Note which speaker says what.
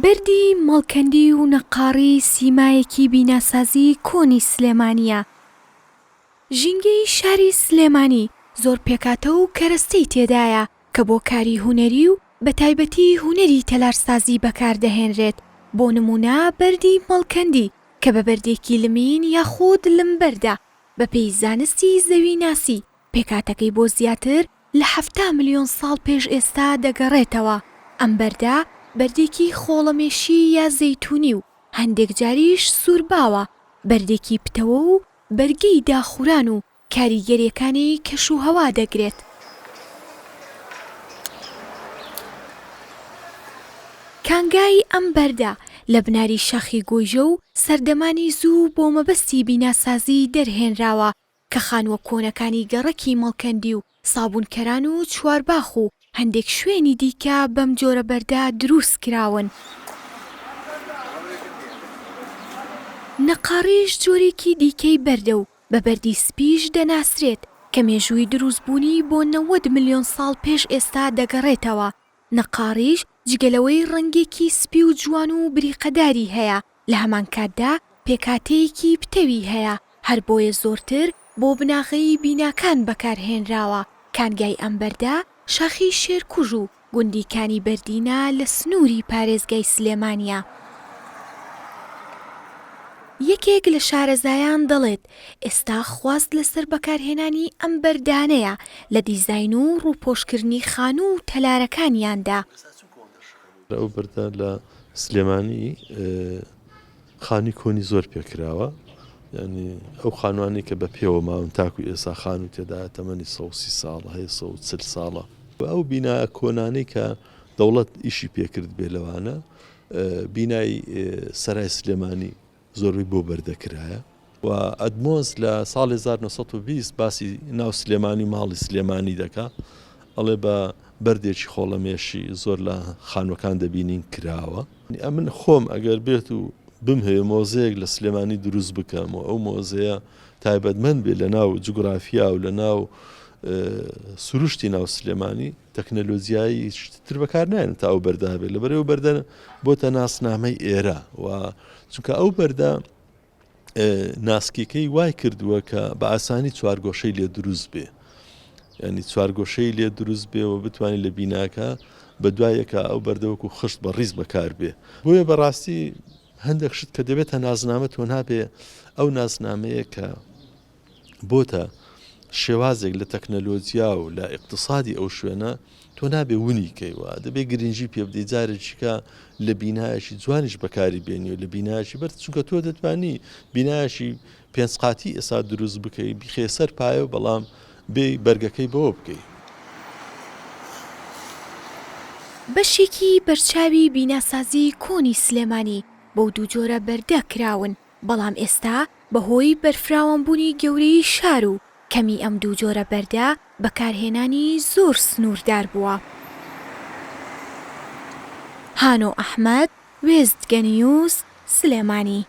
Speaker 1: بەردی مەڵکەندی و نەقاڕی سیمایەکی بیناسازی کۆنی سلێمانیە. ژینگەی شاری سلێمانی زۆر پێکاتە و کەرەستەی تێدایە کە بۆ کاری هونەری و بە تایبەتی هونەری تەلارسازی بەکاردەهێنرێت. بۆ نمونە بەردی مەڵکەندی کە بە بەردێکی لمین یاخود لمبەردە بە پێی زانستی زەویناسی پێکاتەکەی بۆ زیاتر لە 7 ملیۆن ساڵ پێش ئێستا دەگەڕێتەوە. ئەم بەردە بەردێکی خۆڵەمێشی یا زەیتونی و هەندێک جاریش سوورباوە، بەردێکی پتەوە و بەرگەی داخوران و کاریگەریەکانی کەشوهەوا دەگرێت. کانگای ئەم بەردە لە بناری شاخی گۆیژە و سەردەمانی زوو بۆ مەبەستی بیناسازی دەرهێنراوە کە خانووە کۆنەکانی گەڕەکی مەڵکەندی و سابوونکەران و چوارباخ و هەندێک شوێنی دیکە بەم جۆرە بەردە دروست کراون. نەقاڕیش جۆرێکی دیکەی بەردە و بە بەردی سپیش دەناسرێت کە مێژووی دروستبوونی بۆ 90 ملیۆن ساڵ پێش ئێستا دەگەڕێتەوە. نەقاڕیش جگەلەوەی ڕەنگێکی سپی و جوان و بریقەداری هەیە، لە هەمان کاتدا پێکاتەیەکی پتەوی هەیە، هەر بۆیە زۆرتر بۆ بناغەی بیناکان بەکارهێنراوە. کانگای ئەم بەردە شاخی شێرکوژ و گوندیکانی بەردینە لە سنووری پارێزگای سلێمانیە. یەکێک لە شارەزایان دەڵێت ئێستا خواست لەسەر بەکارهێنانی ئەم بەردانەیە لە دیزاین و ڕووپۆشکردنی خانوو و تەلارەکانیاندا.
Speaker 2: ئەو بەردە لە سلێمانی خانی کۆنی زۆر پێکراوە، یعنی ئەو خانوانی کە بە پێوە ماون تاکو ئێستا خانوو تێدا تەمەنی 130 ساڵە هەیە 140 ساڵە. ئەو بینایە کۆنانەی کە دەوڵەت ئیشی پێکرد بێ لەوانە بینای سەرای سلێمانی زۆربەی بۆ بەردەکرایە و ئەدمۆز لە ساڵی 1920 باسی ناو سلێمانی ماڵی سلێمانی دەکا، ئەڵێ بە بەردێکی خۆڵەمێشی زۆر لە خانوەکان دەبینین کراوە. ئەمن خۆم ئەگەر بێت و بمهەیە مۆزەیەک لە سلێمانی دروست بکەم و ئەو مۆزەیە تایبەتمەند بێ لە ناو جوگرافیا و لە ناو سروشتی ناو سلێمانی تەکنەلۆجیایی تر بەکار نایەن تا ئەو بەردە هەبێت، لەبەر ئەو بەردە بۆتە ناسنامەی ئێرە و چونکە ئەو بەردە ناسکیەکەی وای کردووە کە بە ئاسانی چوارگۆشەی لێ دروست بێ، یعنی چوارگۆشەی لێ دروست بێەوە بتوانین لە بیناکە بە دوایەکە ئەو بەردەوەکو خشت بە ڕیز بەکار بێ. بۆیە بەڕاستی هەندێک شت کە دەبێتە نازنامە تۆ نابێ ئەو نازنامەیە کە بۆتە شێوازێک لە تەکنەلۆجیا و لە اقتصادی ئەو شوێنە تۆ نابێ ونیکەیوە، دەبێ گرنگی پێ بدەی جارێکیکە لە بینایەکی جوانیش بەکاری بێنی و لە بینایەکی بەر چونکە تۆ دەتوانی بینایەکی پێنجقاتی ئێستا دروست بکەی بخێ سەر پایە و بەڵام بێ بەرگەکەی بەوە بکەی.
Speaker 1: بەشێکی بەرچاوی بیناسازی کۆنی سلێمانی بۆ دوو جۆرە بەردە کراون، بەڵام ئێستا بەهۆی بەرفراوانبوونی گەورەی شار و کەمی ئەم دوو جۆرە بەردە بەکارهێنانی زۆر سنووردار بووە. هانۆ ئەحمەد، وێستگە نیوز، سلێمانی.